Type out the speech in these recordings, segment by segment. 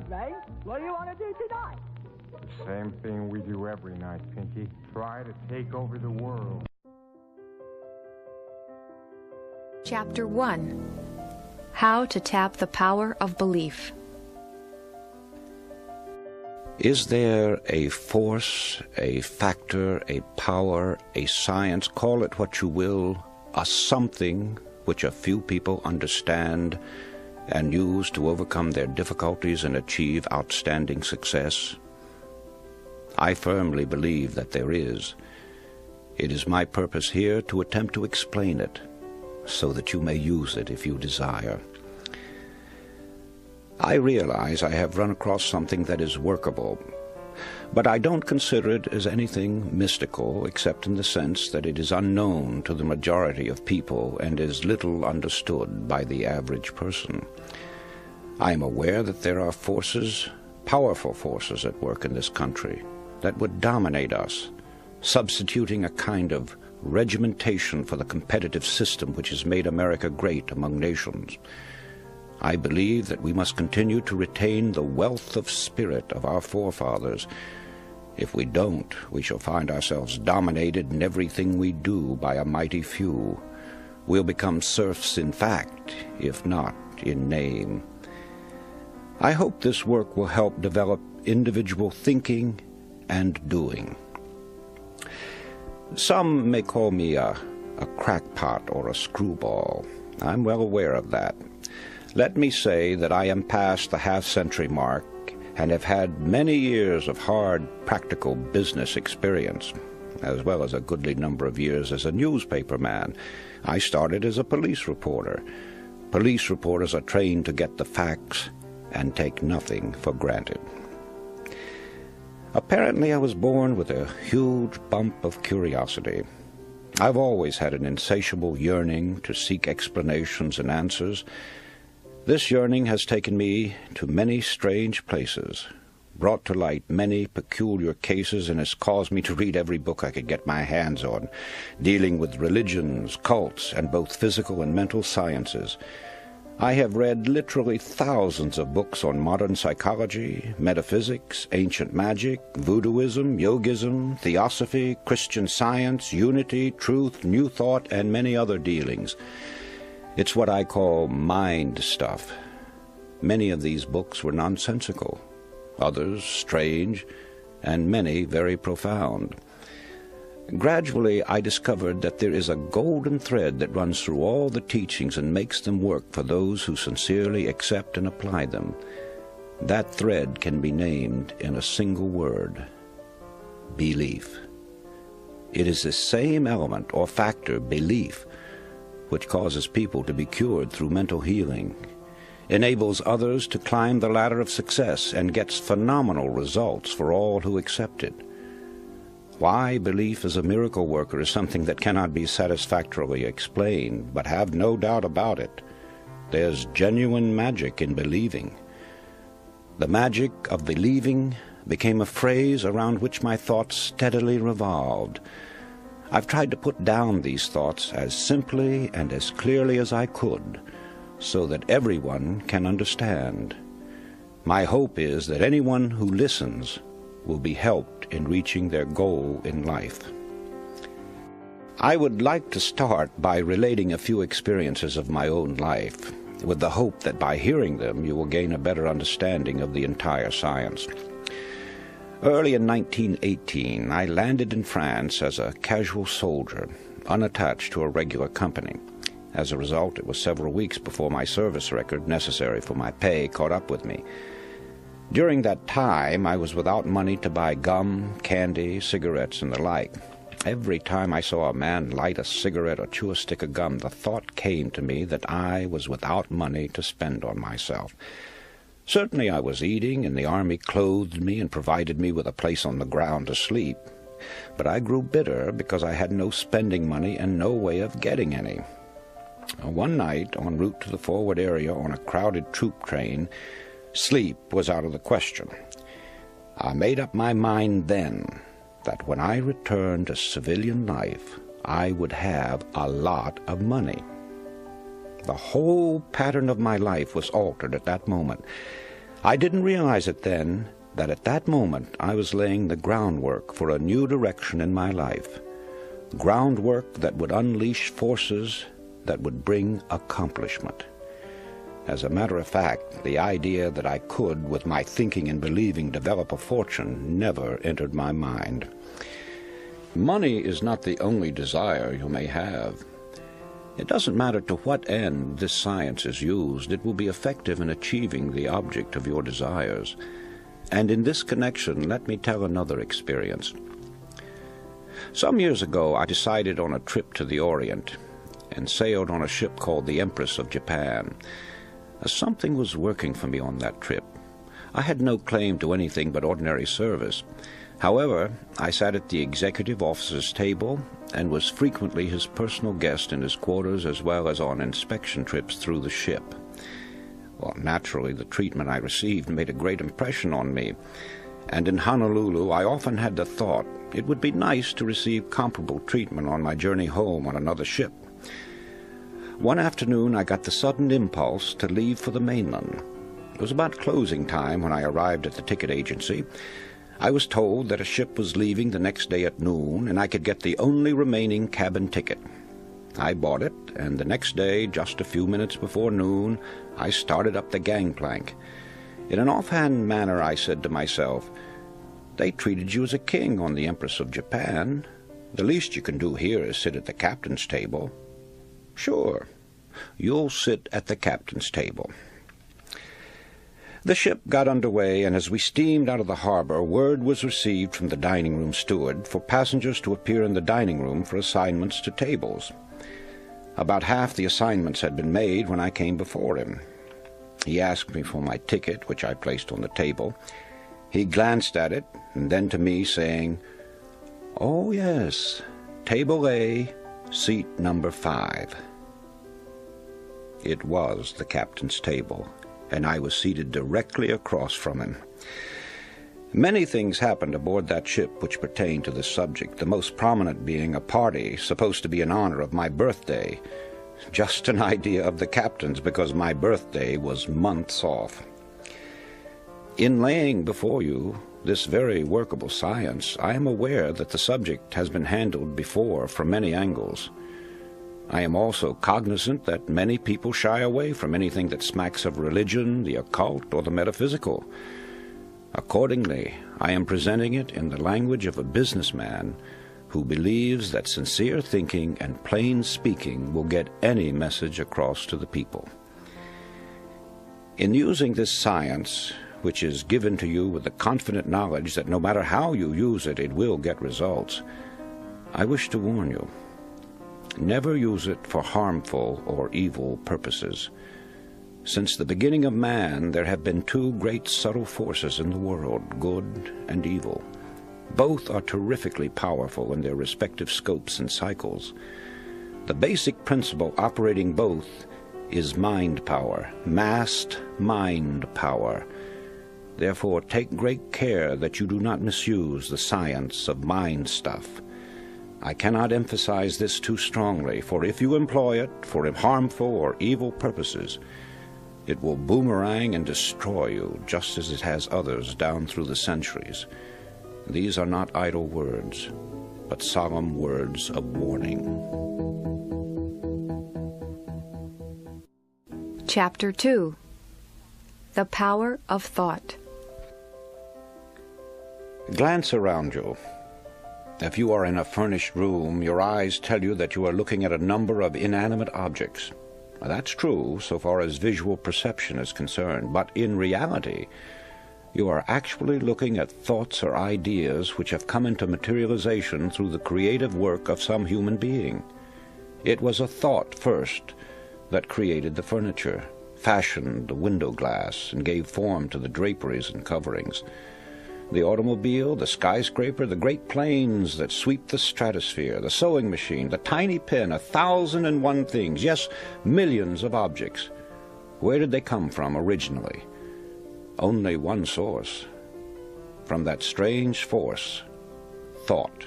Ray. What do you want to do tonight? Same thing we do every night, Pinky. Try to take over the world. Chapter 1. How to Tap the Power of Belief. Is there a force, a factor, a power, a science, call it what you will, a something which a few people understand and use to overcome their difficulties and achieve outstanding success? I firmly believe that there is. It is my purpose here to attempt to explain it, so that you may use it if you desire. I realize I have run across something that is workable, but I don't consider it as anything mystical, except in the sense that it is unknown to the majority of people and is little understood by the average person. I am aware that there are forces, powerful forces at work in this country, that would dominate us, substituting a kind of regimentation for the competitive system which has made America great among nations. I believe that we must continue to retain the wealth of spirit of our forefathers. If we don't, we shall find ourselves dominated in everything we do by a mighty few. We'll become serfs in fact, if not in name. I hope this work will help develop individual thinking and doing. Some may call me a crackpot or a screwball. I'm well aware of that. Let me say that I am past the half-century mark and have had many years of hard, practical business experience, as well as a goodly number of years as a newspaper man. I started as a police reporter. Police reporters are trained to get the facts and take nothing for granted. Apparently, I was born with a huge bump of curiosity. I've always had an insatiable yearning to seek explanations and answers. This yearning has taken me to many strange places, brought to light many peculiar cases, and has caused me to read every book I could get my hands on, dealing with religions, cults, and both physical and mental sciences. I have read literally thousands of books on modern psychology, metaphysics, ancient magic, voodooism, yogism, theosophy, Christian Science, unity, truth, new thought, and many other dealings. It's what I call mind stuff. Many of these books were nonsensical, others strange, and many very profound. Gradually, I discovered that there is a golden thread that runs through all the teachings and makes them work for those who sincerely accept and apply them. That thread can be named in a single word: belief. It is the same element or factor, belief, which causes people to be cured through mental healing, enables others to climb the ladder of success, and gets phenomenal results for all who accept it. Why belief as a miracle worker is something that cannot be satisfactorily explained, but have no doubt about it. There's genuine magic in believing. The magic of believing became a phrase around which my thoughts steadily revolved. I've tried to put down these thoughts as simply and as clearly as I could, so that everyone can understand. My hope is that anyone who listens will be helped in reaching their goal in life. I would like to start by relating a few experiences of my own life, with the hope that by hearing them you will gain a better understanding of the entire science. Early in 1918, I landed in France as a casual soldier, unattached to a regular company. As a result, it was several weeks before my service record, necessary for my pay, caught up with me. During that time, I was without money to buy gum, candy, cigarettes, and the like. Every time I saw a man light a cigarette or chew a stick of gum, the thought came to me that I was without money to spend on myself. Certainly I was eating, and the army clothed me and provided me with a place on the ground to sleep. But I grew bitter because I had no spending money and no way of getting any. One night, en route to the forward area on a crowded troop train, sleep was out of the question. I made up my mind then that when I returned to civilian life, I would have a lot of money. The whole pattern of my life was altered at that moment. I didn't realize it then that at that moment I was laying the groundwork for a new direction in my life, groundwork that would unleash forces that would bring accomplishment. As a matter of fact, the idea that I could, with my thinking and believing, develop a fortune never entered my mind. Money is not the only desire you may have. It doesn't matter to what end this science is used, it will be effective in achieving the object of your desires. And in this connection, let me tell another experience. Some years ago, I decided on a trip to the Orient and sailed on a ship called the Empress of Japan. Something was working for me on that trip. I had no claim to anything but ordinary service. However, I sat at the executive officer's table and was frequently his personal guest in his quarters as well as on inspection trips through the ship. Well, naturally, the treatment I received made a great impression on me, and in Honolulu I often had the thought it would be nice to receive comparable treatment on my journey home on another ship. One afternoon I got the sudden impulse to leave for the mainland. It was about closing time when I arrived at the ticket agency. I was told that a ship was leaving the next day at noon, and I could get the only remaining cabin ticket. I bought it, and the next day, just a few minutes before noon, I started up the gangplank. In an offhand manner, I said to myself, "They treated you as a king on the Empress of Japan. The least you can do here is sit at the captain's table." "Sure, you'll sit at the captain's table." The ship got underway, and as we steamed out of the harbor, word was received from the dining room steward for passengers to appear in the dining room for assignments to tables. About half the assignments had been made when I came before him. He asked me for my ticket, which I placed on the table. He glanced at it, and then to me, saying, "Oh, yes, table A, seat number 5. It was the captain's table, and I was seated directly across from him. Many things happened aboard that ship which pertained to this subject, the most prominent being a party supposed to be in honor of my birthday. Just an idea of the captain's, because my birthday was months off. In laying before you this very workable science, I am aware that the subject has been handled before from many angles. I am also cognizant that many people shy away from anything that smacks of religion, the occult, or the metaphysical. Accordingly, I am presenting it in the language of a businessman who believes that sincere thinking and plain speaking will get any message across to the people. In using this science, which is given to you with the confident knowledge that no matter how you use it, it will get results, I wish to warn you. Never use it for harmful or evil purposes. Since the beginning of man, there have been two great subtle forces in the world, good and evil. Both are terrifically powerful in their respective scopes and cycles. The basic principle operating both is mind power, massed mind power. Therefore, take great care that you do not misuse the science of mind stuff. I cannot emphasize this too strongly, for if you employ it for harmful or evil purposes, it will boomerang and destroy you, just as it has others down through the centuries. These are not idle words, but solemn words of warning. Chapter 2. The Power of Thought. Glance around you. If you are in a furnished room, your eyes tell you that you are looking at a number of inanimate objects. That's true so far as visual perception is concerned, but in reality, you are actually looking at thoughts or ideas which have come into materialization through the creative work of some human being. It was a thought first that created the furniture, fashioned the window glass, and gave form to the draperies and coverings. The automobile, the skyscraper, the great planes that sweep the stratosphere, the sewing machine, the tiny pen, 1,001 things, yes, millions of objects. Where did they come from originally? Only one source. From that strange force, thought.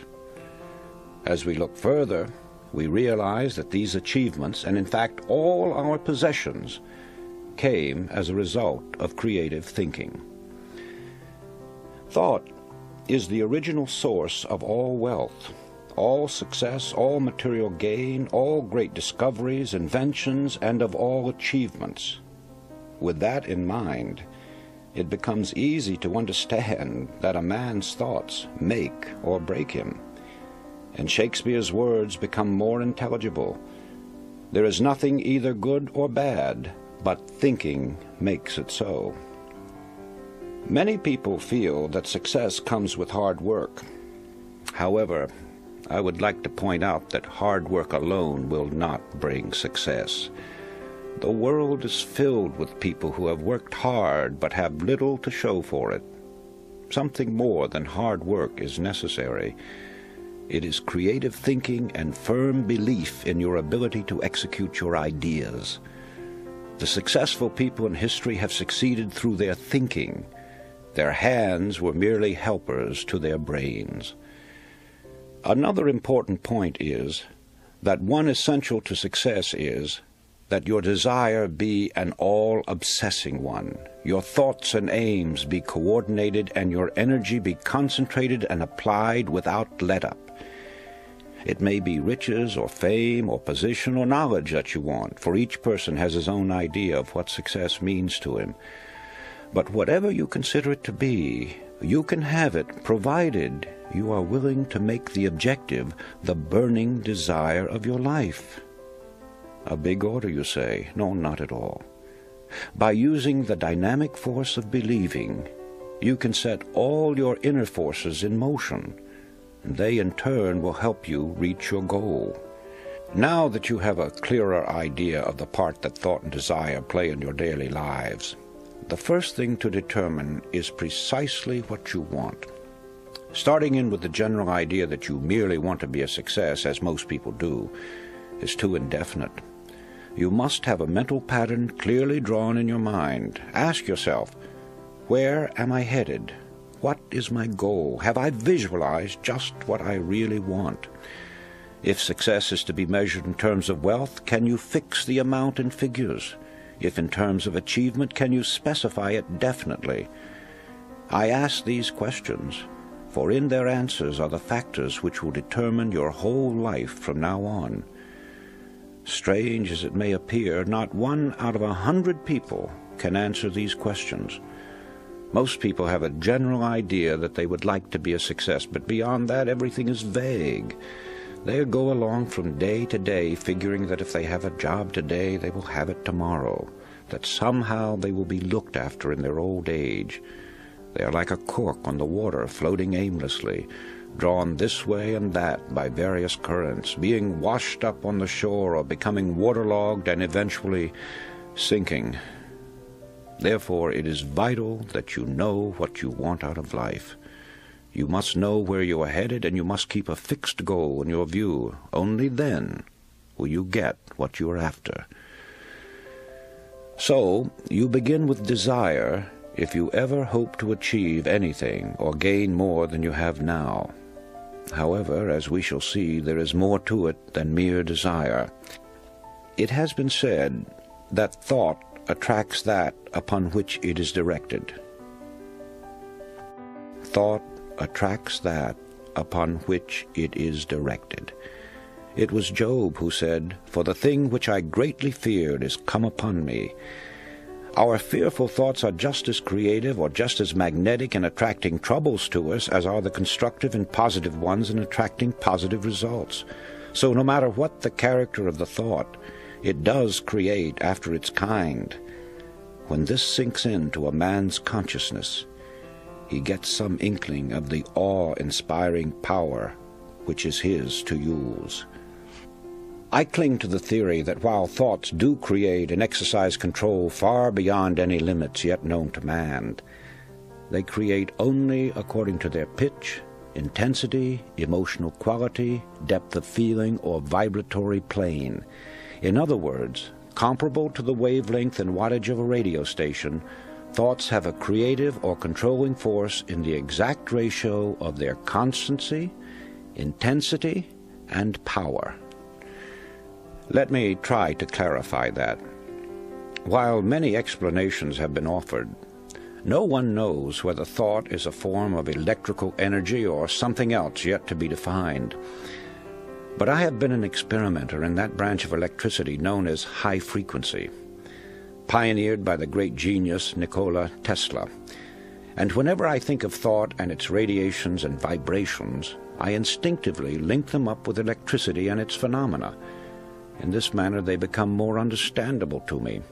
As we look further, we realize that these achievements, and in fact all our possessions, came as a result of creative thinking. Thought is the original source of all wealth, all success, all material gain, all great discoveries, inventions, and of all achievements. With that in mind, it becomes easy to understand that a man's thoughts make or break him, and Shakespeare's words become more intelligible. There is nothing either good or bad, but thinking makes it so. Many people feel that success comes with hard work. However, I would like to point out that hard work alone will not bring success. The world is filled with people who have worked hard but have little to show for it. Something more than hard work is necessary. It is creative thinking and firm belief in your ability to execute your ideas. The successful people in history have succeeded through their thinking. Their hands were merely helpers to their brains. Another important point is that one essential to success is that your desire be an all-obsessing one, your thoughts and aims be coordinated, and your energy be concentrated and applied without let-up. It may be riches or fame or position or knowledge that you want, for each person has his own idea of what success means to him. But whatever you consider it to be, you can have it, provided you are willing to make the objective the burning desire of your life. A big order, you say? No, not at all. By using the dynamic force of believing, you can set all your inner forces in motion, and they in turn will help you reach your goal. Now that you have a clearer idea of the part that thought and desire play in your daily lives, the first thing to determine is precisely what you want. Starting in with the general idea that you merely want to be a success, as most people do, is too indefinite. You must have a mental pattern clearly drawn in your mind. Ask yourself, where am I headed? What is my goal? Have I visualized just what I really want? If success is to be measured in terms of wealth, can you fix the amount in figures? If in terms of achievement, can you specify it definitely? I ask these questions, for in their answers are the factors which will determine your whole life from now on. Strange as it may appear, not 1 out of 100 people can answer these questions. Most people have a general idea that they would like to be a success, but beyond that everything is vague. They go along from day to day figuring that if they have a job today, they will have it tomorrow, that somehow they will be looked after in their old age. They are like a cork on the water, floating aimlessly, drawn this way and that by various currents, being washed up on the shore or becoming waterlogged and eventually sinking. Therefore, it is vital that you know what you want out of life. You must know where you are headed, and you must keep a fixed goal in your view. Only then will you get what you are after. So, you begin with desire if you ever hope to achieve anything or gain more than you have now. However, as we shall see, there is more to it than mere desire. It has been said that thought attracts that upon which it is directed. Thought attracts that upon which it is directed. It was Job who said, "For the thing which I greatly feared is come upon me." Our fearful thoughts are just as creative or just as magnetic in attracting troubles to us as are the constructive and positive ones in attracting positive results. So no matter what the character of the thought, it does create after its kind. When this sinks into a man's consciousness, he gets some inkling of the awe-inspiring power which is his to use. I cling to the theory that while thoughts do create and exercise control far beyond any limits yet known to man, they create only according to their pitch, intensity, emotional quality, depth of feeling, or vibratory plane. In other words, comparable to the wavelength and wattage of a radio station, thoughts have a creative or controlling force in the exact ratio of their constancy, intensity, and power. Let me try to clarify that. While many explanations have been offered, no one knows whether thought is a form of electrical energy or something else yet to be defined. But I have been an experimenter in that branch of electricity known as high frequency, pioneered by the great genius Nikola Tesla. And whenever I think of thought and its radiations and vibrations, I instinctively link them up with electricity and its phenomena. In this manner they become more understandable to me.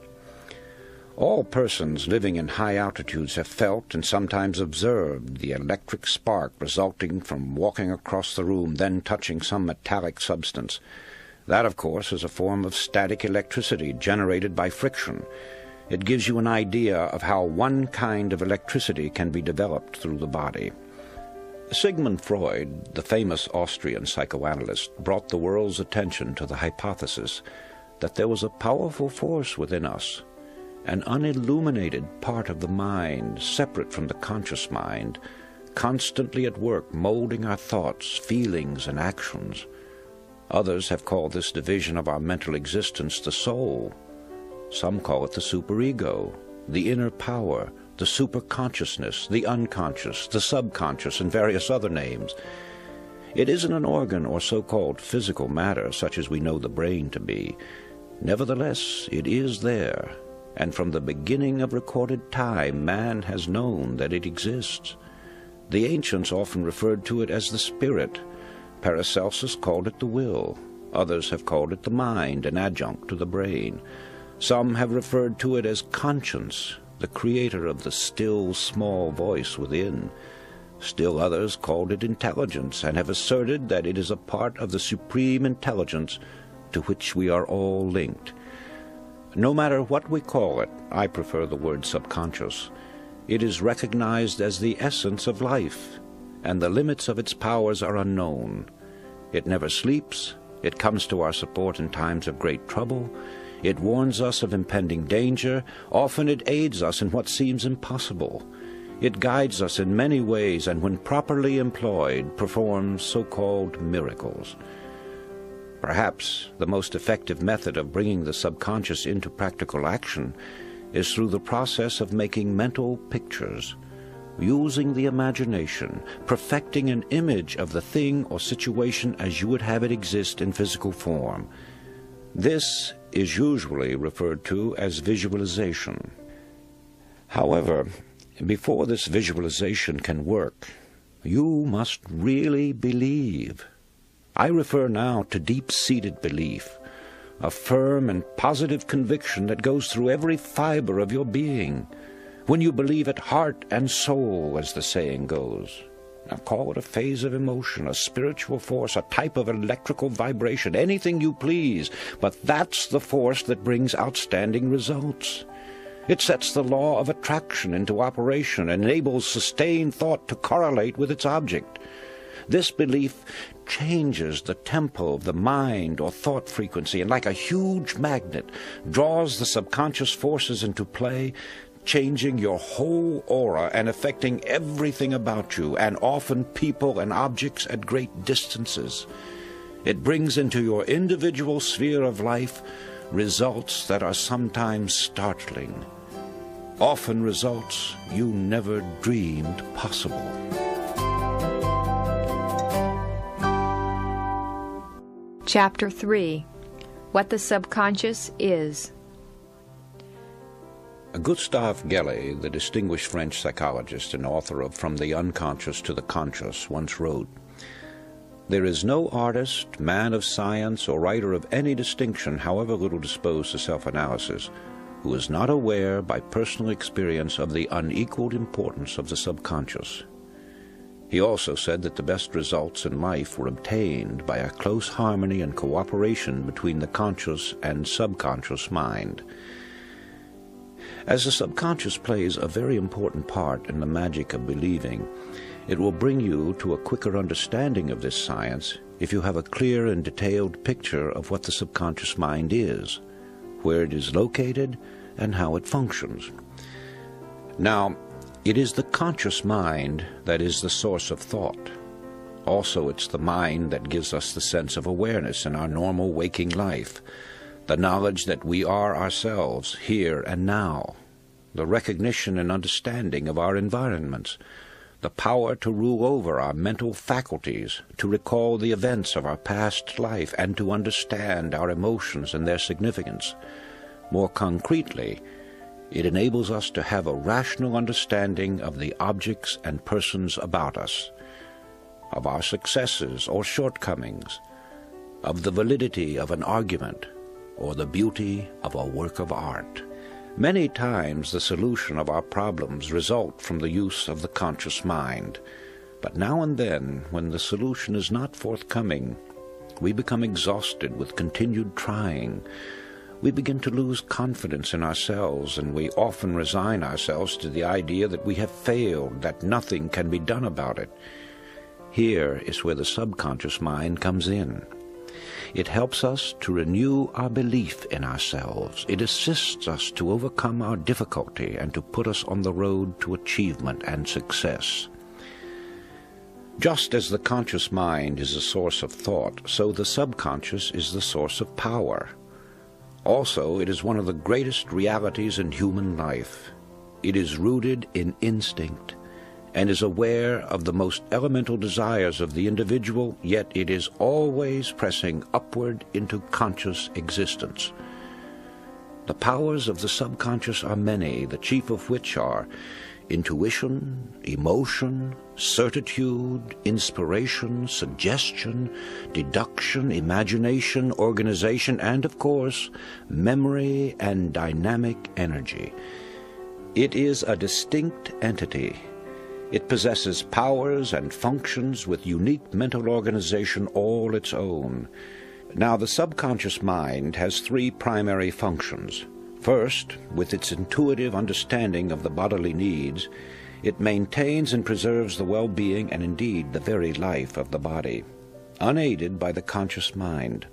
All persons living in high altitudes have felt and sometimes observed the electric spark resulting from walking across the room, then touching some metallic substance. That, of course, is a form of static electricity generated by friction. It gives you an idea of how one kind of electricity can be developed through the body. Sigmund Freud, the famous Austrian psychoanalyst, brought the world's attention to the hypothesis that there was a powerful force within us, an unilluminated part of the mind, separate from the conscious mind, constantly at work molding our thoughts, feelings, and actions. Others have called this division of our mental existence the soul. Some call it the superego, the inner power, the superconsciousness, the unconscious, the subconscious, and various other names. It isn't an organ or so-called physical matter such as we know the brain to be. Nevertheless, it is there, and from the beginning of recorded time, man has known that it exists. The ancients often referred to it as the spirit. Paracelsus called it the will. Others have called it the mind, an adjunct to the brain. Some have referred to it as conscience, the creator of the still, small voice within. Still others called it intelligence, and have asserted that it is a part of the supreme intelligence to which we are all linked. No matter what we call it, I prefer the word subconscious. It is recognized as the essence of life, and the limits of its powers are unknown. It never sleeps. It comes to our support in times of great trouble. It warns us of impending danger. Often it aids us in what seems impossible. It guides us in many ways, and when properly employed, performs so-called miracles. Perhaps the most effective method of bringing the subconscious into practical action is through the process of making mental pictures, using the imagination, perfecting an image of the thing or situation as you would have it exist in physical form. This is usually referred to as visualization. However, before this visualization can work, you must really believe. I refer now to deep-seated belief, a firm and positive conviction that goes through every fiber of your being. When you believe it heart and soul, as the saying goes. Now call it a phase of emotion, a spiritual force, a type of electrical vibration, anything you please, but that's the force that brings outstanding results. It sets the law of attraction into operation and enables sustained thought to correlate with its object. This belief changes the tempo of the mind or thought frequency, and like a huge magnet, draws the subconscious forces into play, changing your whole aura and affecting everything about you, and often people and objects at great distances. It brings into your individual sphere of life results that are sometimes startling, often results you never dreamed possible. Chapter 3. What the Subconscious Is. Gustave Gellé, the distinguished French psychologist and author of From the Unconscious to the Conscious, once wrote, "There is no artist, man of science, or writer of any distinction, however little disposed to self-analysis, who is not aware by personal experience of the unequaled importance of the subconscious." He also said that the best results in life were obtained by a close harmony and cooperation between the conscious and subconscious mind. As the subconscious plays a very important part in the magic of believing, it will bring you to a quicker understanding of this science if you have a clear and detailed picture of what the subconscious mind is, where it is located, and how it functions. Now, it is the conscious mind that is the source of thought. Also, it's the mind that gives us the sense of awareness in our normal waking life. the knowledge that we are ourselves here and now, the recognition and understanding of our environments, the power to rule over our mental faculties, to recall the events of our past life, and to understand our emotions and their significance. More concretely, it enables us to have a rational understanding of the objects and persons about us, of our successes or shortcomings, of the validity of an argument, or the beauty of a work of art. Many times the solution of our problems result from the use of the conscious mind, but now and then, when the solution is not forthcoming, we become exhausted with continued trying. We begin to lose confidence in ourselves, and we often resign ourselves to the idea that we have failed, that nothing can be done about it. Here is where the subconscious mind comes in. It helps us to renew our belief in ourselves. It assists us to overcome our difficulty and to put us on the road to achievement and success. Just as the conscious mind is a source of thought, so the subconscious is the source of power. Also, it is one of the greatest realities in human life. It is rooted in instinct and is aware of the most elemental desires of the individual, yet it is always pressing upward into conscious existence. The powers of the subconscious are many, the chief of which are intuition, emotion, certitude, inspiration, suggestion, deduction, imagination, organization, and, of course, memory and dynamic energy. It is a distinct entity. It possesses powers and functions with unique mental organization all its own. Now, the subconscious mind has three primary functions. First, with its intuitive understanding of the bodily needs, it maintains and preserves the well-being and indeed the very life of the body, unaided by the conscious mind.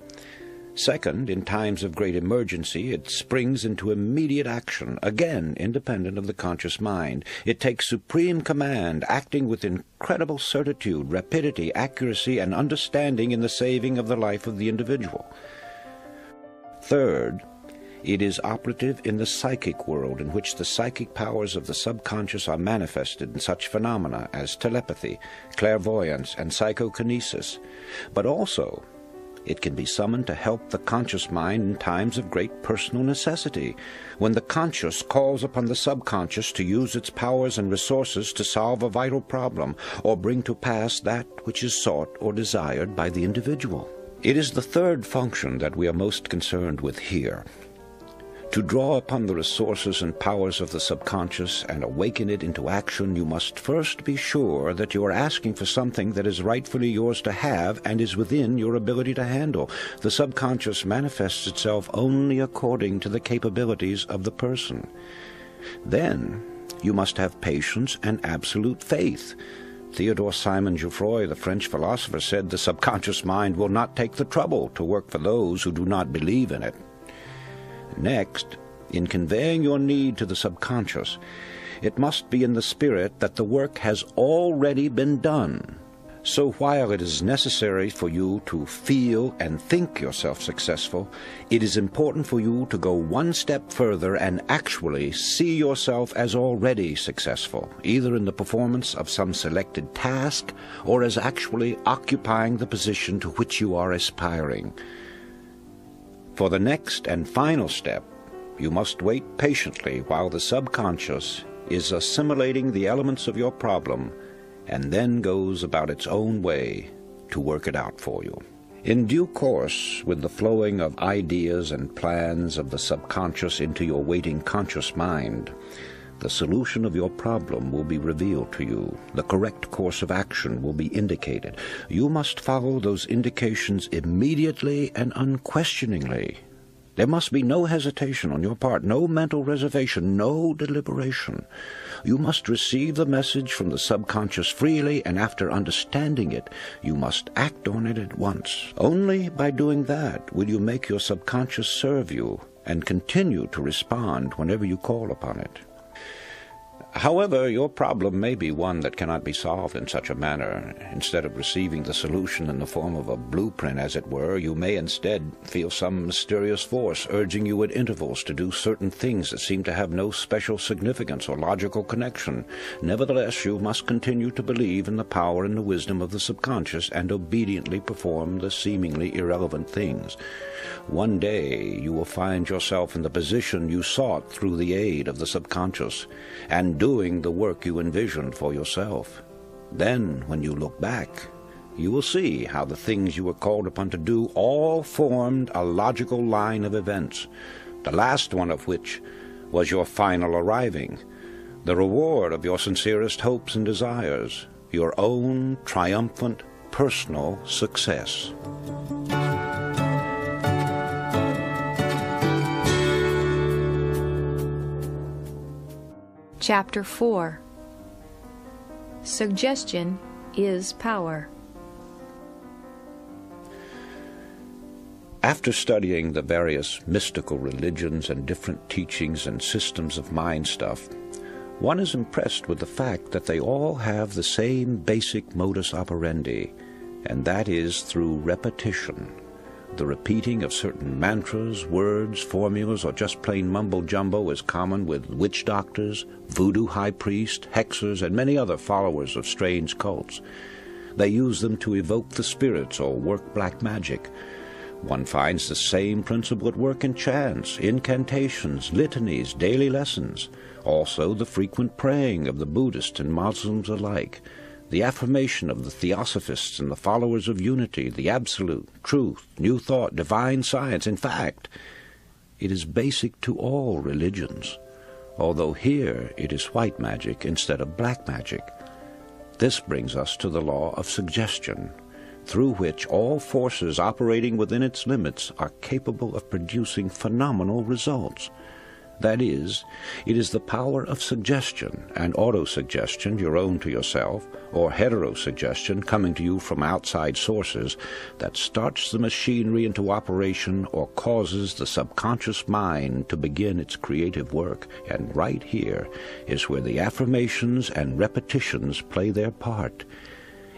Second, in times of great emergency, it springs into immediate action, again independent of the conscious mind. It takes supreme command, acting with incredible certitude, rapidity, accuracy, and understanding in the saving of the life of the individual. Third, it is operative in the psychic world, in which the psychic powers of the subconscious are manifested in such phenomena as telepathy, clairvoyance, and psychokinesis. But also, it can be summoned to help the conscious mind in times of great personal necessity, when the conscious calls upon the subconscious to use its powers and resources to solve a vital problem or bring to pass that which is sought or desired by the individual. It is the third function that we are most concerned with here. To draw upon the resources and powers of the subconscious and awaken it into action, you must first be sure that you are asking for something that is rightfully yours to have and is within your ability to handle. The subconscious manifests itself only according to the capabilities of the person. Then you must have patience and absolute faith. Theodore Simon Jouffroy, the French philosopher, said the subconscious mind will not take the trouble to work for those who do not believe in it. Next, in conveying your need to the subconscious, it must be in the spirit that the work has already been done. So while it is necessary for you to feel and think yourself successful, it is important for you to go one step further and actually see yourself as already successful, either in the performance of some selected task or as actually occupying the position to which you are aspiring. For the next and final step, you must wait patiently while the subconscious is assimilating the elements of your problem and then goes about its own way to work it out for you. In due course, with the flowing of ideas and plans of the subconscious into your waiting conscious mind, the solution of your problem will be revealed to you. The correct course of action will be indicated. You must follow those indications immediately and unquestioningly. There must be no hesitation on your part, no mental reservation, no deliberation. You must receive the message from the subconscious freely, and after understanding it, you must act on it at once. Only by doing that will you make your subconscious serve you and continue to respond whenever you call upon it. However, your problem may be one that cannot be solved in such a manner. Instead of receiving the solution in the form of a blueprint, as it were, you may instead feel some mysterious force urging you at intervals to do certain things that seem to have no special significance or logical connection. Nevertheless, you must continue to believe in the power and the wisdom of the subconscious and obediently perform the seemingly irrelevant things. One day you will find yourself in the position you sought through the aid of the subconscious, and doing the work you envisioned for yourself. Then, when you look back, you will see how the things you were called upon to do all formed a logical line of events, the last one of which was your final arriving, the reward of your sincerest hopes and desires, your own triumphant personal success. Chapter 4. Suggestion is power. After studying the various mystical religions and different teachings and systems of mind stuff, one is impressed with the fact that they all have the same basic modus operandi, and that is through repetition. The repeating of certain mantras, words, formulas, or just plain mumbo-jumbo is common with witch doctors, voodoo high priests, hexers, and many other followers of strange cults. They use them to evoke the spirits or work black magic. One finds the same principle at work in chants, incantations, litanies, daily lessons. Also the frequent praying of the Buddhists and Muslims alike, the affirmation of the Theosophists and the followers of unity, the absolute, truth, new thought, divine science. In fact, it is basic to all religions, although here it is white magic instead of black magic. This brings us to the law of suggestion, through which all forces operating within its limits are capable of producing phenomenal results. That is, it is the power of suggestion and autosuggestion, your own to yourself, or heterosuggestion coming to you from outside sources, that starts the machinery into operation or causes the subconscious mind to begin its creative work. And right here is where the affirmations and repetitions play their part.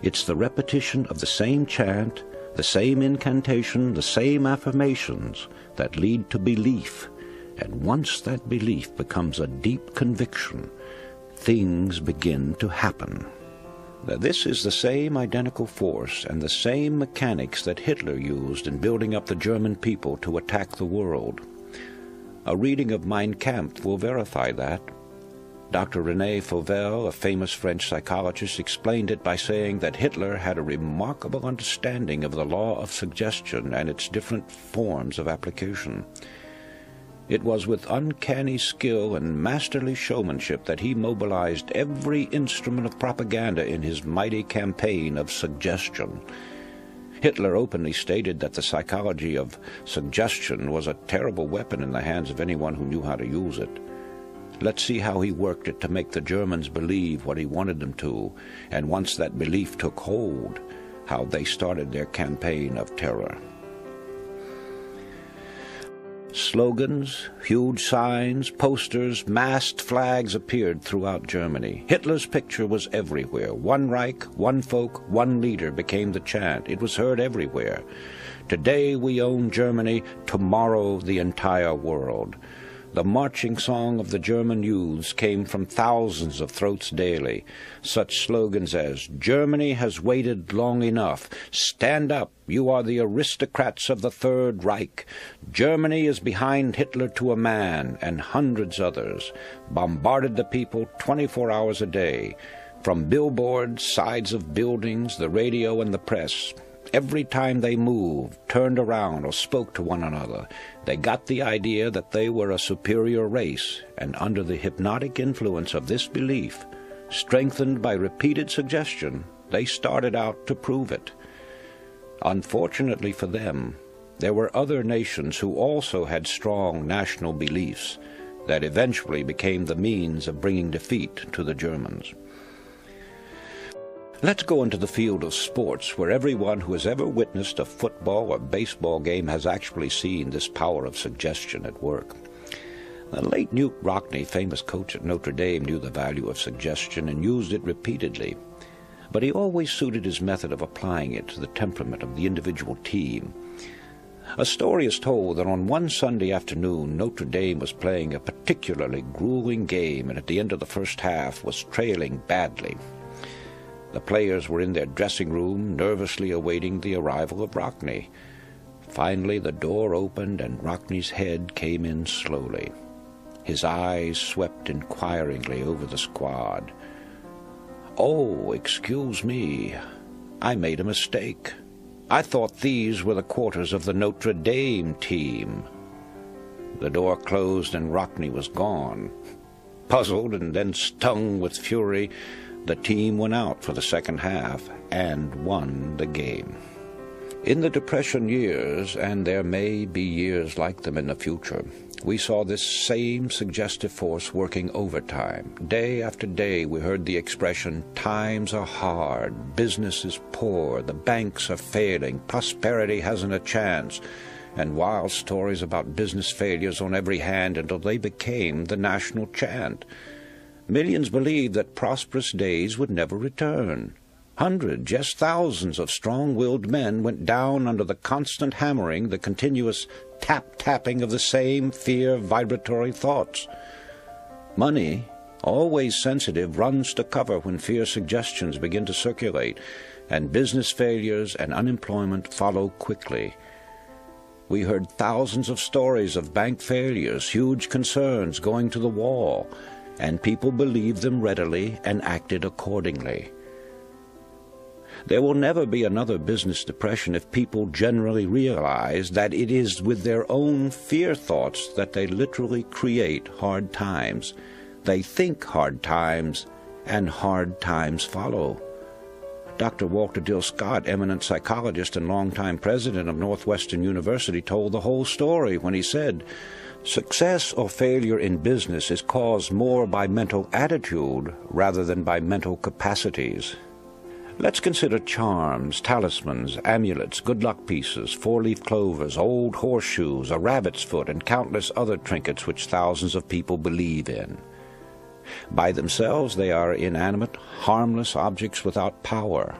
It's the repetition of the same chant, the same incantation, the same affirmations that lead to belief. And once that belief becomes a deep conviction, things begin to happen. Now, this is the same identical force and the same mechanics that Hitler used in building up the German people to attack the world. A reading of Mein Kampf will verify that. Dr. René Fauvel, a famous French psychologist, explained it by saying that Hitler had a remarkable understanding of the law of suggestion and its different forms of application. It was with uncanny skill and masterly showmanship that he mobilized every instrument of propaganda in his mighty campaign of suggestion. Hitler openly stated that the psychology of suggestion was a terrible weapon in the hands of anyone who knew how to use it. Let's see how he worked it to make the Germans believe what he wanted them to, and once that belief took hold, how they started their campaign of terror. Slogans, huge signs, posters, masked flags appeared throughout Germany. Hitler's picture was everywhere. One Reich, one folk, one leader became the chant. It was heard everywhere. Today we own Germany, tomorrow the entire world. The marching song of the German youths came from thousands of throats daily. Such slogans as, "Germany has waited long enough," "Stand up, you are the aristocrats of the Third Reich," "Germany is behind Hitler to a man," and hundreds others, bombarded the people 24 hours a day. From billboards, sides of buildings, the radio and the press, every time they moved, turned around, or spoke to one another, they got the idea that they were a superior race, and under the hypnotic influence of this belief, strengthened by repeated suggestion, they started out to prove it. Unfortunately for them, there were other nations who also had strong national beliefs that eventually became the means of bringing defeat to the Germans. Let's go into the field of sports, where everyone who has ever witnessed a football or baseball game has actually seen this power of suggestion at work. The late Newt Rockne, famous coach at Notre Dame, knew the value of suggestion and used it repeatedly. But he always suited his method of applying it to the temperament of the individual team. A story is told that on one Sunday afternoon, Notre Dame was playing a particularly grueling game and at the end of the first half was trailing badly. The players were in their dressing room, nervously awaiting the arrival of Rockne. Finally, the door opened and Rockne's head came in slowly. His eyes swept inquiringly over the squad. "Oh, excuse me. I made a mistake. I thought these were the quarters of the Notre Dame team." The door closed and Rockne was gone. Puzzled and then stung with fury, the team went out for the second half and won the game. In the Depression years, and there may be years like them in the future, we saw this same suggestive force working overtime. Day after day we heard the expression, "Times are hard, business is poor, the banks are failing, prosperity hasn't a chance," and wild stories about business failures on every hand until they became the national chant. Millions believed that prosperous days would never return. Hundreds, yes, thousands of strong-willed men went down under the constant hammering, the continuous tap-tapping of the same fear-vibratory thoughts. Money, always sensitive, runs to cover when fear suggestions begin to circulate, and business failures and unemployment follow quickly. We heard thousands of stories of bank failures, huge concerns going to the wall, and people believed them readily and acted accordingly. There will never be another business depression if people generally realize that it is with their own fear thoughts that they literally create hard times. They think hard times, and hard times follow. Dr. Walter Dill Scott, eminent psychologist and longtime president of Northwestern University, told the whole story when he said, "Success or failure in business is caused more by mental attitude rather than by mental capacities." Let's consider charms, talismans, amulets, good luck pieces, four-leaf clovers, old horseshoes, a rabbit's foot, and countless other trinkets which thousands of people believe in. By themselves they are inanimate, harmless objects without power.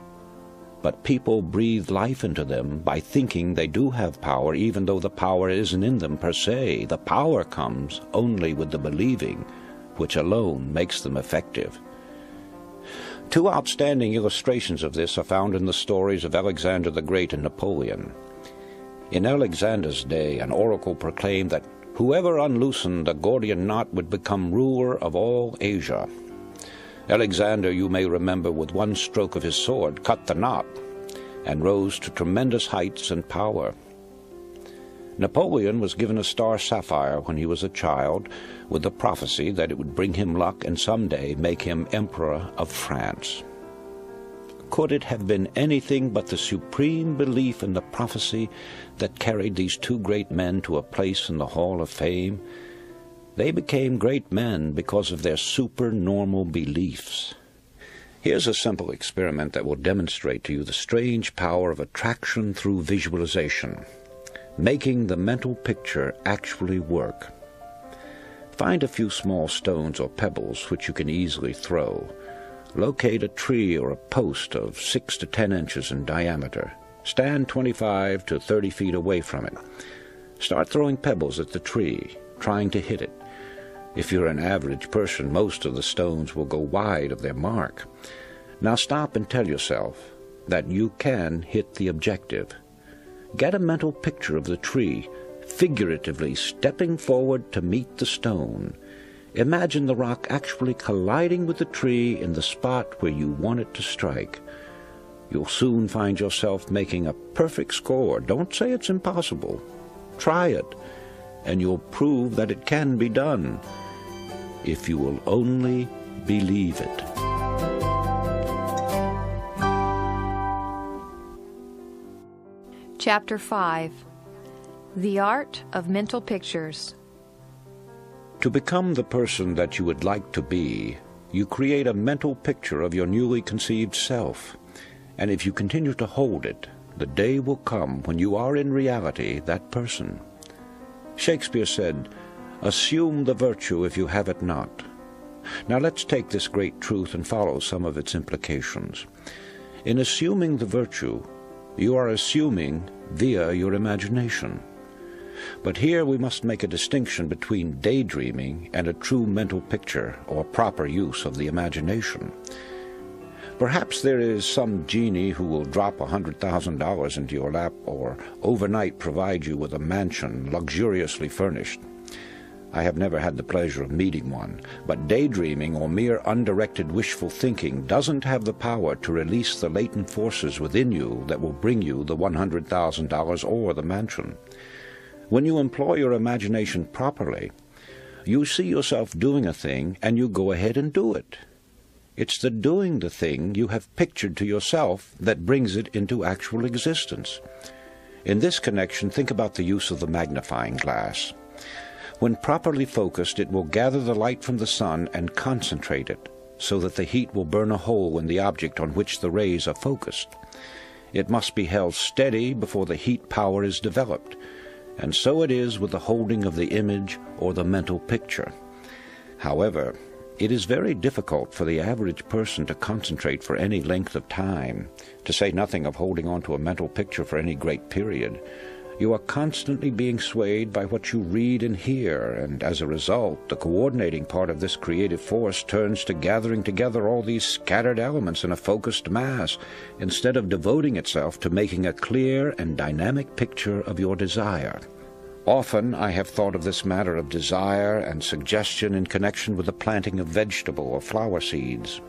But people breathe life into them by thinking they do have power, even though the power isn't in them per se. The power comes only with the believing, which alone makes them effective. Two outstanding illustrations of this are found in the stories of Alexander the Great and Napoleon. In Alexander's day, an oracle proclaimed that whoever unloosened the Gordian knot would become ruler of all Asia. Alexander, you may remember, with one stroke of his sword, cut the knot and rose to tremendous heights and power. Napoleon was given a star sapphire when he was a child, with the prophecy that it would bring him luck and someday make him Emperor of France. Could it have been anything but the supreme belief in the prophecy that carried these two great men to a place in the Hall of Fame? They became great men because of their supernormal beliefs. Here's a simple experiment that will demonstrate to you the strange power of attraction through visualization, making the mental picture actually work. Find a few small stones or pebbles which you can easily throw. Locate a tree or a post of 6 to 10 inches in diameter. Stand 25 to 30 feet away from it. Start throwing pebbles at the tree, trying to hit it. If you're an average person, most of the stones will go wide of their mark. Now stop and tell yourself that you can hit the objective. Get a mental picture of the tree, figuratively stepping forward to meet the stone. Imagine the rock actually colliding with the tree in the spot where you want it to strike. You'll soon find yourself making a perfect score. Don't say it's impossible. Try it, and you'll prove that it can be done, if you will only believe it. Chapter 5. The Art of Mental Pictures. To become the person that you would like to be, you create a mental picture of your newly conceived self, and if you continue to hold it, the day will come when you are in reality that person. Shakespeare said, Assume the virtue if you have it not. Now let's take this great truth and follow some of its implications. In assuming the virtue, you are assuming via your imagination. But here we must make a distinction between daydreaming and a true mental picture or proper use of the imagination. Perhaps there is some genie who will drop $100,000 into your lap or overnight provide you with a mansion luxuriously furnished. I have never had the pleasure of meeting one, but daydreaming or mere undirected wishful thinking doesn't have the power to release the latent forces within you that will bring you the $100,000 or the mansion. When you employ your imagination properly, you see yourself doing a thing and you go ahead and do it. It's the doing the thing you have pictured to yourself that brings it into actual existence. In this connection, think about the use of the magnifying glass. When properly focused, it will gather the light from the sun and concentrate it, so that the heat will burn a hole in the object on which the rays are focused. It must be held steady before the heat power is developed, and so it is with the holding of the image or the mental picture. However, it is very difficult for the average person to concentrate for any length of time, to say nothing of holding on to a mental picture for any great period. You are constantly being swayed by what you read and hear, and as a result, the coordinating part of this creative force turns to gathering together all these scattered elements in a focused mass, instead of devoting itself to making a clear and dynamic picture of your desire. Often I have thought of this matter of desire and suggestion in connection with the planting of vegetable or flower seeds.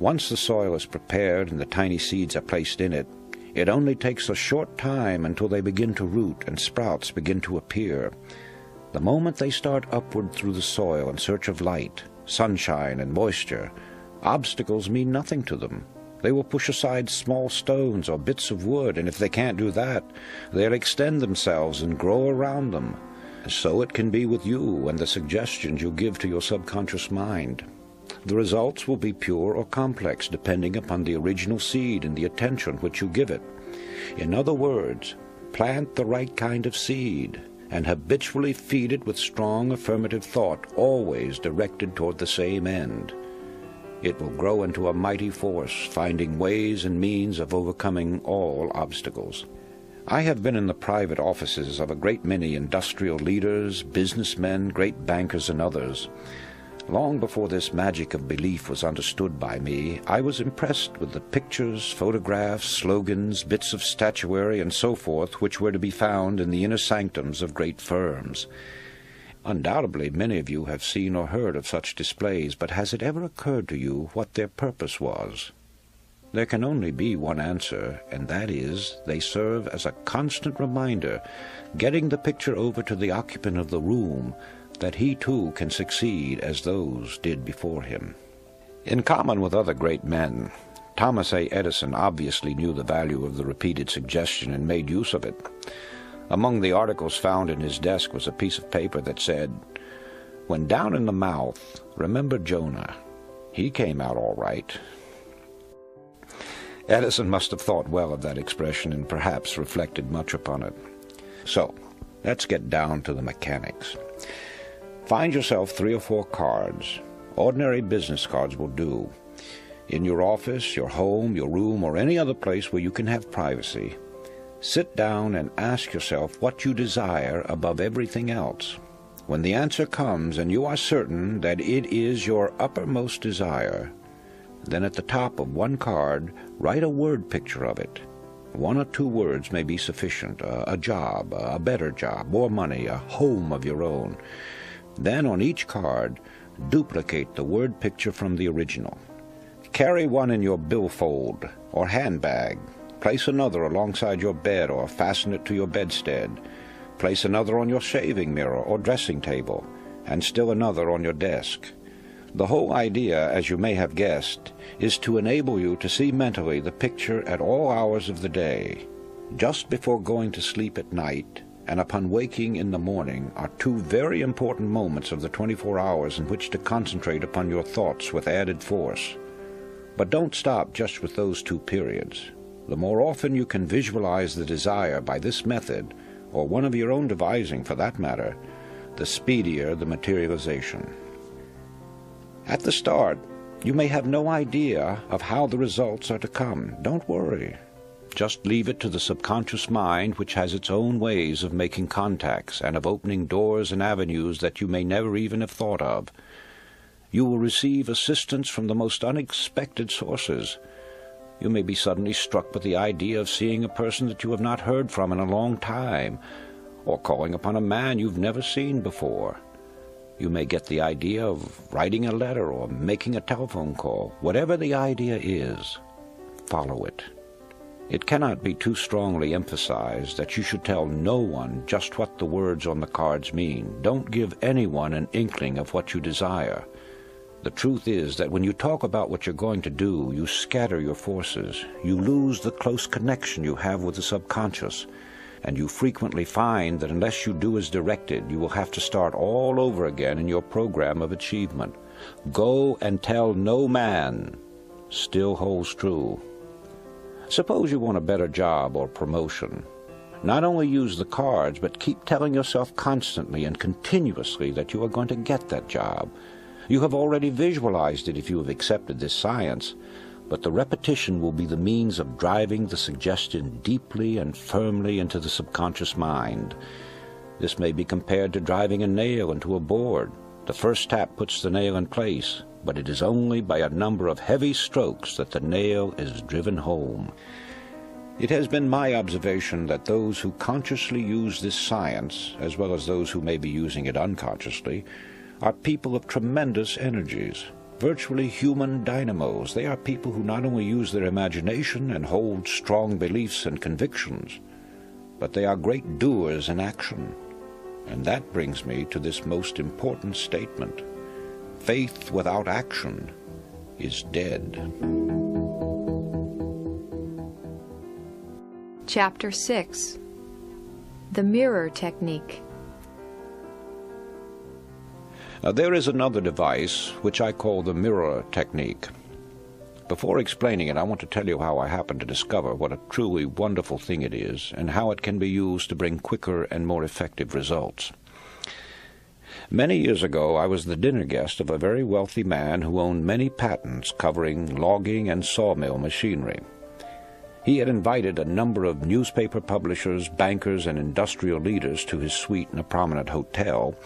Once the soil is prepared and the tiny seeds are placed in it, it only takes a short time until they begin to root and sprouts begin to appear. The moment they start upward through the soil in search of light, sunshine, and moisture, obstacles mean nothing to them. They will push aside small stones or bits of wood, and if they can't do that, they'll extend themselves and grow around them. So it can be with you and the suggestions you give to your subconscious mind. The results will be pure or complex, depending upon the original seed and the attention which you give it. In other words, plant the right kind of seed, and habitually feed it with strong affirmative thought, always directed toward the same end. It will grow into a mighty force, finding ways and means of overcoming all obstacles. I have been in the private offices of a great many industrial leaders, businessmen, great bankers, and others. Long before this magic of belief was understood by me, I was impressed with the pictures, photographs, slogans, bits of statuary, and so forth which were to be found in the inner sanctums of great firms. Undoubtedly, many of you have seen or heard of such displays, but has it ever occurred to you what their purpose was? There can only be one answer, and that is, they serve as a constant reminder, getting the picture over to the occupant of the room, that he too can succeed as those did before him. In common with other great men, Thomas A. Edison obviously knew the value of the repeated suggestion and made use of it. Among the articles found in his desk was a piece of paper that said, "When down in the mouth, remember Jonah. He came out all right." Edison must have thought well of that expression and perhaps reflected much upon it. So, let's get down to the mechanics. Find yourself 3 or 4 cards. Ordinary business cards will do. In your office, your home, your room, or any other place where you can have privacy, sit down and ask yourself what you desire above everything else. When the answer comes and you are certain that it is your uppermost desire, then at the top of one card, write a word picture of it. 1 or 2 words may be sufficient. A job, a better job, more money, a home of your own. Then on each card, duplicate the word picture from the original. Carry one in your billfold or handbag. Place another alongside your bed or fasten it to your bedstead. Place another on your shaving mirror or dressing table, and still another on your desk. The whole idea, as you may have guessed, is to enable you to see mentally the picture at all hours of the day. Just before going to sleep at night and upon waking in the morning are 2 very important moments of the 24 hours in which to concentrate upon your thoughts with added force. But don't stop just with those 2 periods. The more often you can visualize the desire by this method, or one of your own devising for that matter, the speedier the materialization. At the start, you may have no idea of how the results are to come. Don't worry. Just leave it to the subconscious mind, which has its own ways of making contacts and of opening doors and avenues that you may never even have thought of. You will receive assistance from the most unexpected sources. You may be suddenly struck with the idea of seeing a person that you have not heard from in a long time, or calling upon a man you've never seen before. You may get the idea of writing a letter or making a telephone call. Whatever the idea is, follow it. It cannot be too strongly emphasized that you should tell no one just what the words on the cards mean. Don't give anyone an inkling of what you desire. The truth is that when you talk about what you're going to do, you scatter your forces. You lose the close connection you have with the subconscious, and you frequently find that unless you do as directed, you will have to start all over again in your program of achievement. Go and tell no man still holds true. Suppose you want a better job or promotion. Not only use the cards, but keep telling yourself constantly and continuously that you are going to get that job. You have already visualized it if you have accepted this science, but the repetition will be the means of driving the suggestion deeply and firmly into the subconscious mind. This may be compared to driving a nail into a board. The first tap puts the nail in place, but it is only by a number of heavy strokes that the nail is driven home. It has been my observation that those who consciously use this science, as well as those who may be using it unconsciously, are people of tremendous energies, virtually human dynamos. They are people who not only use their imagination and hold strong beliefs and convictions, but they are great doers in action. And that brings me to this most important statement. Faith without action is dead. Chapter 6. The Mirror Technique. There is another device which I call the mirror technique. Before explaining it, I want to tell you how I happened to discover what a truly wonderful thing it is and how it can be used to bring quicker and more effective results. Many years ago, I was the dinner guest of a very wealthy man who owned many patents covering logging and sawmill machinery. He had invited a number of newspaper publishers, bankers, and industrial leaders to his suite in a prominent hotel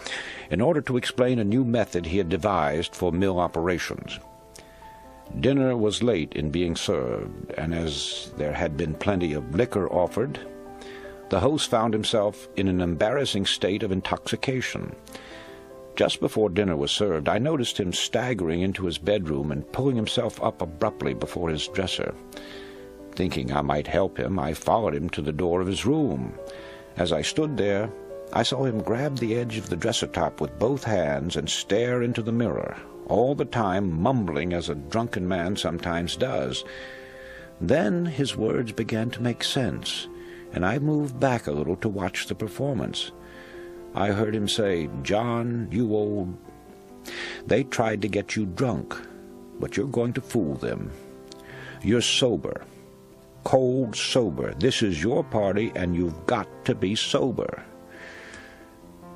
in order to explain a new method he had devised for mill operations. Dinner was late in being served, and as there had been plenty of liquor offered, the host found himself in an embarrassing state of intoxication. Just before dinner was served, I noticed him staggering into his bedroom and pulling himself up abruptly before his dresser. Thinking I might help him, I followed him to the door of his room. As I stood there, I saw him grab the edge of the dresser top with both hands and stare into the mirror, all the time mumbling as a drunken man sometimes does. Then his words began to make sense, and I moved back a little to watch the performance. I heard him say, "John, you old... They tried to get you drunk, but you're going to fool them. You're sober. Cold sober. This is your party, and you've got to be sober."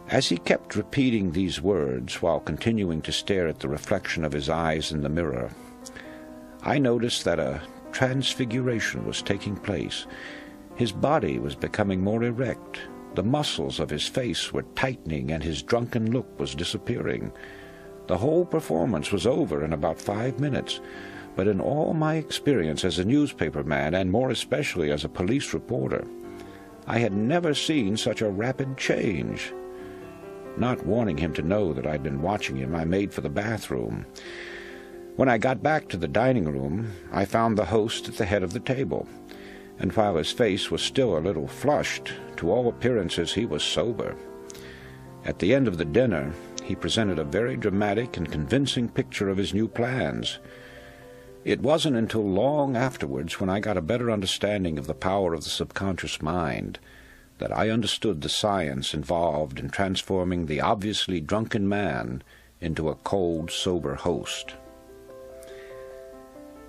As he kept repeating these words while continuing to stare at the reflection of his eyes in the mirror, I noticed that a transfiguration was taking place. His body was becoming more erect. The muscles of his face were tightening, and his drunken look was disappearing. The whole performance was over in about 5 minutes, but in all my experience as a newspaper man, and more especially as a police reporter, I had never seen such a rapid change. Not wanting him to know that I'd been watching him, I made for the bathroom. When I got back to the dining room, I found the host at the head of the table, and while his face was still a little flushed, to all appearances he was sober. At the end of the dinner, he presented a very dramatic and convincing picture of his new plans. It wasn't until long afterwards, when I got a better understanding of the power of the subconscious mind, that I understood the science involved in transforming the obviously drunken man into a cold, sober host.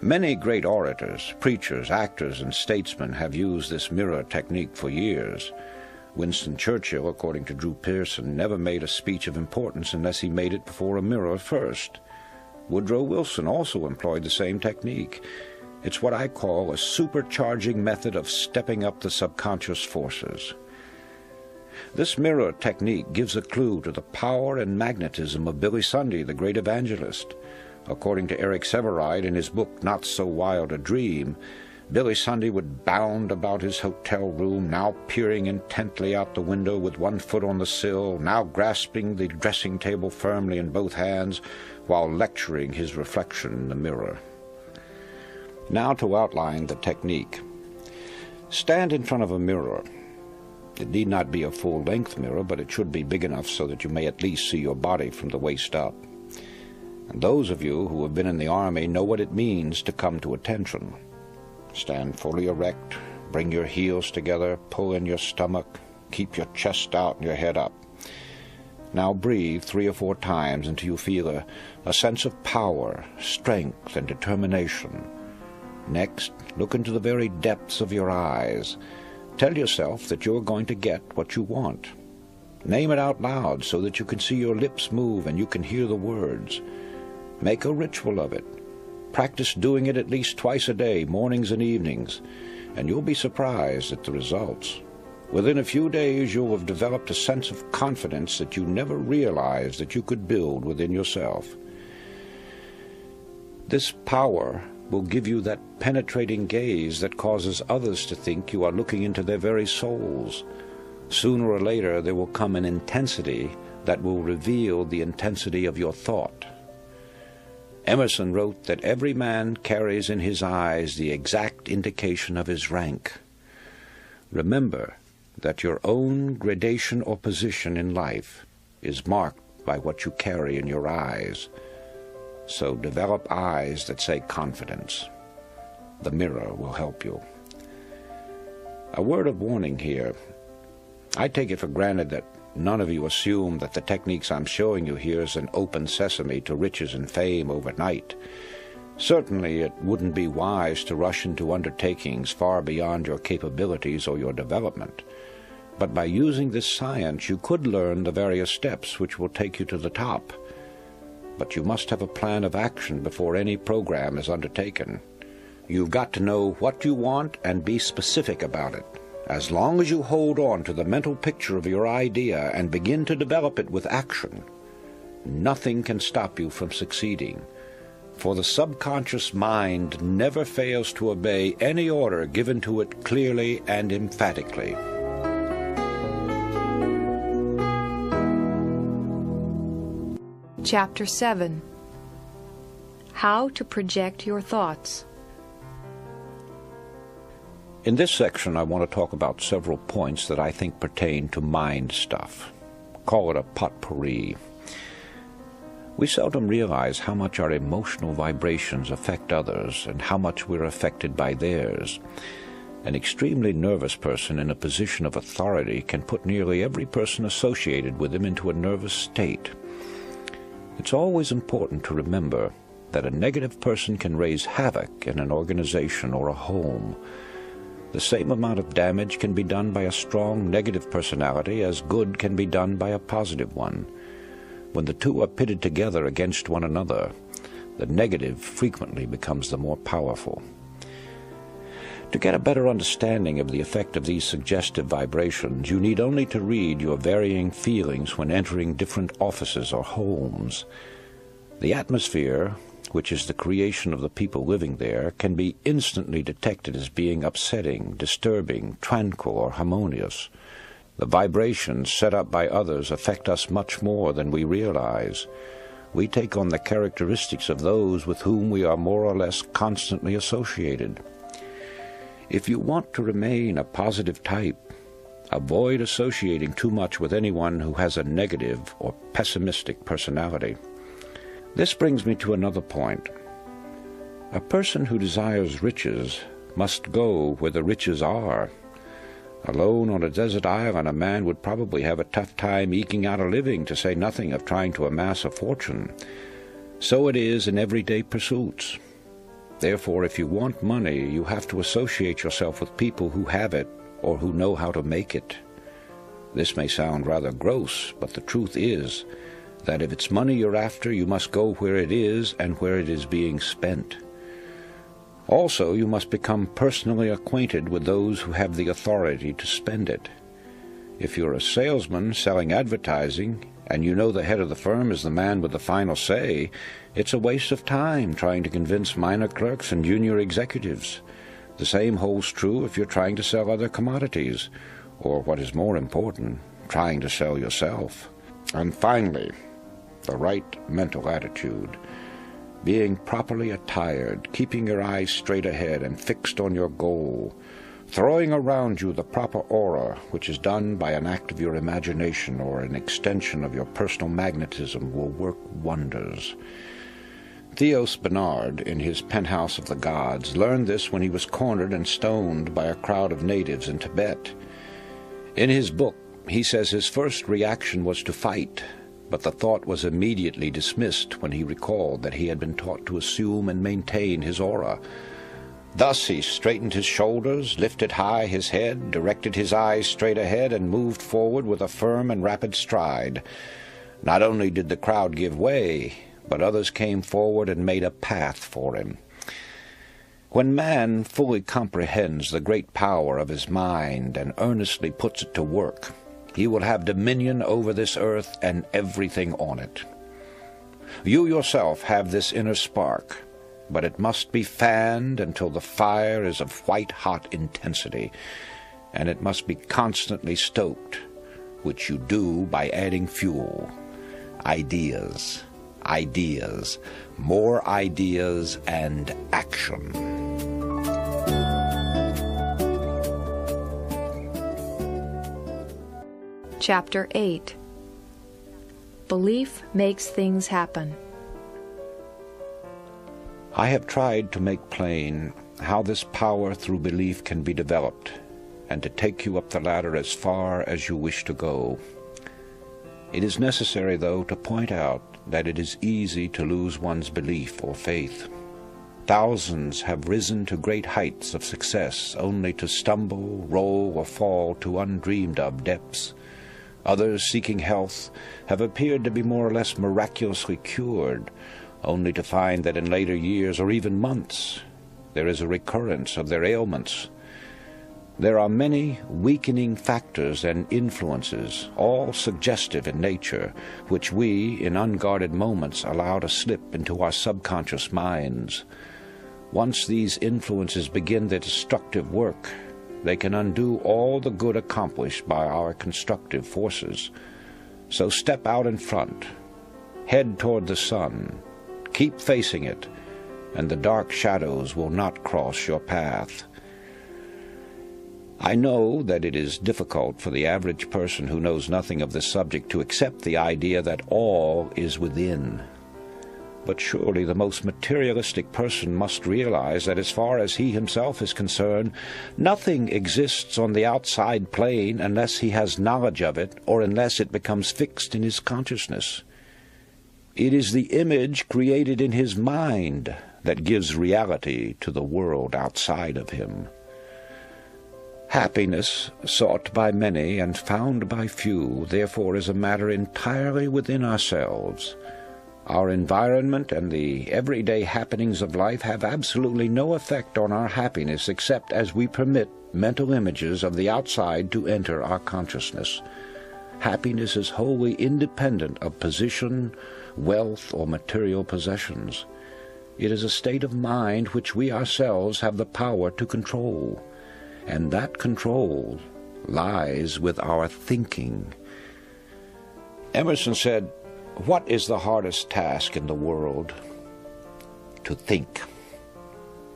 Many great orators, preachers, actors, and statesmen have used this mirror technique for years. Winston Churchill, according to Drew Pearson, never made a speech of importance unless he made it before a mirror first. Woodrow Wilson also employed the same technique. It's what I call a supercharging method of stepping up the subconscious forces. This mirror technique gives a clue to the power and magnetism of Billy Sunday, the great evangelist. According to Eric Sevareid in his book Not So Wild a Dream, Billy Sunday would bound about his hotel room, now peering intently out the window with one foot on the sill, now grasping the dressing table firmly in both hands, while lecturing his reflection in the mirror. Now to outline the technique. Stand in front of a mirror. It need not be a full-length mirror, but it should be big enough so that you may at least see your body from the waist up. And those of you who have been in the Army know what it means to come to attention. Stand fully erect, bring your heels together, pull in your stomach, keep your chest out and your head up. Now breathe 3 or 4 times until you feel a sense of power, strength, and determination. Next, look into the very depths of your eyes. Tell yourself that you're going to get what you want. Name it out loud so that you can see your lips move and you can hear the words. Make a ritual of it. Practice doing it at least twice a day, mornings and evenings, and you'll be surprised at the results. Within a few days, you'll have developed a sense of confidence that you never realized that you could build within yourself. This power will give you that penetrating gaze that causes others to think you are looking into their very souls. Sooner or later, there will come an intensity that will reveal the intensity of your thought. Emerson wrote that every man carries in his eyes the exact indication of his rank. Remember that your own gradation or position in life is marked by what you carry in your eyes. So develop eyes that say confidence. The mirror will help you. A word of warning here. I take it for granted that none of you assume that the techniques I'm showing you here is an open sesame to riches and fame overnight. Certainly it wouldn't be wise to rush into undertakings far beyond your capabilities or your development. But by using this science, you could learn the various steps which will take you to the top. But you must have a plan of action before any program is undertaken. You've got to know what you want and be specific about it. As long as you hold on to the mental picture of your idea and begin to develop it with action, nothing can stop you from succeeding. For the subconscious mind never fails to obey any order given to it clearly and emphatically. Chapter 7. How to project your thoughts. In this section, I want to talk about several points that I think pertain to mind stuff. Call it a potpourri. We seldom realize how much our emotional vibrations affect others and how much we're affected by theirs. An extremely nervous person in a position of authority can put nearly every person associated with him into a nervous state. It's always important to remember that a negative person can raise havoc in an organization or a home. The same amount of damage can be done by a strong negative personality as good can be done by a positive one. When the two are pitted together against one another, the negative frequently becomes the more powerful. To get a better understanding of the effect of these suggestive vibrations, you need only to read your varying feelings when entering different offices or homes. The atmosphere, which is the creation of the people living there, can be instantly detected as being upsetting, disturbing, tranquil, or harmonious. The vibrations set up by others affect us much more than we realize. We take on the characteristics of those with whom we are more or less constantly associated. If you want to remain a positive type, avoid associating too much with anyone who has a negative or pessimistic personality. This brings me to another point. A person who desires riches must go where the riches are. Alone on a desert island, a man would probably have a tough time eking out a living, to say nothing of trying to amass a fortune. So it is in everyday pursuits. Therefore, if you want money, you have to associate yourself with people who have it or who know how to make it. This may sound rather gross, but the truth is that if it's money you're after, you must go where it is and where it is being spent. Also, you must become personally acquainted with those who have the authority to spend it. If you're a salesman selling advertising, and you know the head of the firm is the man with the final say, it's a waste of time trying to convince minor clerks and junior executives. The same holds true if you're trying to sell other commodities, or what is more important, trying to sell yourself. And finally, the right mental attitude. Being properly attired, keeping your eyes straight ahead and fixed on your goal, throwing around you the proper aura, which is done by an act of your imagination or an extension of your personal magnetism, will work wonders. Theos Bernard, in his Penthouse of the Gods, learned this when he was cornered and stoned by a crowd of natives in Tibet. In his book, he says his first reaction was to fight, but the thought was immediately dismissed when he recalled that he had been taught to assume and maintain his aura. Thus he straightened his shoulders, lifted high his head, directed his eyes straight ahead, and moved forward with a firm and rapid stride. Not only did the crowd give way, but others came forward and made a path for him. When man fully comprehends the great power of his mind and earnestly puts it to work, he will have dominion over this earth and everything on it. You yourself have this inner spark, but it must be fanned until the fire is of white-hot intensity, and it must be constantly stoked, which you do by adding fuel. Ideas, ideas, more ideas, and action. Chapter 8. Belief makes things happen. I have tried to make plain how this power through belief can be developed, and to take you up the ladder as far as you wish to go. It is necessary, though, to point out that it is easy to lose one's belief or faith. Thousands have risen to great heights of success only to stumble, roll, or fall to undreamed-of depths. Others, seeking health, have appeared to be more or less miraculously cured, only to find that in later years or even months there is a recurrence of their ailments. There are many weakening factors and influences, all suggestive in nature, which we, in unguarded moments, allow to slip into our subconscious minds. Once these influences begin their destructive work, they can undo all the good accomplished by our constructive forces. So step out in front, head toward the sun, keep facing it, and the dark shadows will not cross your path. I know that it is difficult for the average person who knows nothing of this subject to accept the idea that all is within. But surely the most materialistic person must realize that as far as he himself is concerned, nothing exists on the outside plane unless he has knowledge of it or unless it becomes fixed in his consciousness. It is the image created in his mind that gives reality to the world outside of him. Happiness, sought by many and found by few, therefore is a matter entirely within ourselves. Our environment and the everyday happenings of life have absolutely no effect on our happiness except as we permit mental images of the outside to enter our consciousness. Happiness is wholly independent of position, wealth, or material possessions. It is a state of mind which we ourselves have the power to control, and that control lies with our thinking. Emerson said, "What is the hardest task in the world?" To think.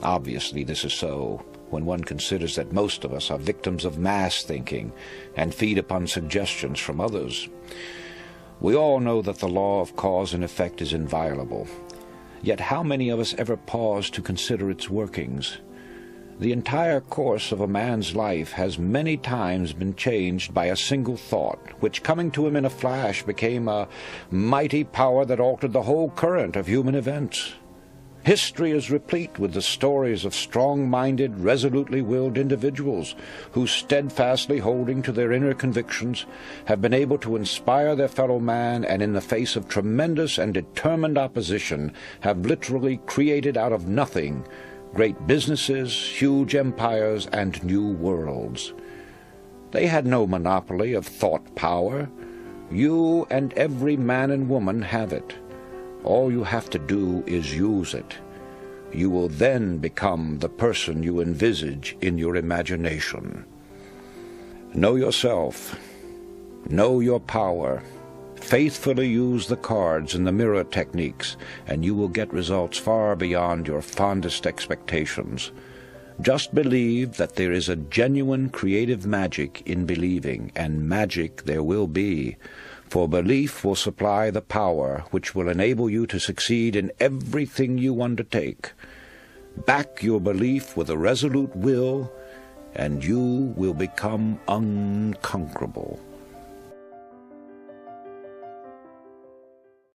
Obviously this is so, when one considers that most of us are victims of mass thinking and feed upon suggestions from others. We all know that the law of cause and effect is inviolable. Yet how many of us ever pause to consider its workings? The entire course of a man's life has many times been changed by a single thought, which coming to him in a flash became a mighty power that altered the whole current of human events. History is replete with the stories of strong-minded, resolutely willed individuals who, steadfastly holding to their inner convictions, have been able to inspire their fellow man and in the face of tremendous and determined opposition have literally created out of nothing great businesses, huge empires, and new worlds. They had no monopoly of thought power. You and every man and woman have it. All you have to do is use it. You will then become the person you envisage in your imagination. Know yourself. Know your power. Faithfully use the cards and the mirror techniques, and you will get results far beyond your fondest expectations. Just believe that there is a genuine creative magic in believing, and magic there will be. For belief will supply the power which will enable you to succeed in everything you undertake. Back your belief with a resolute will, and you will become unconquerable.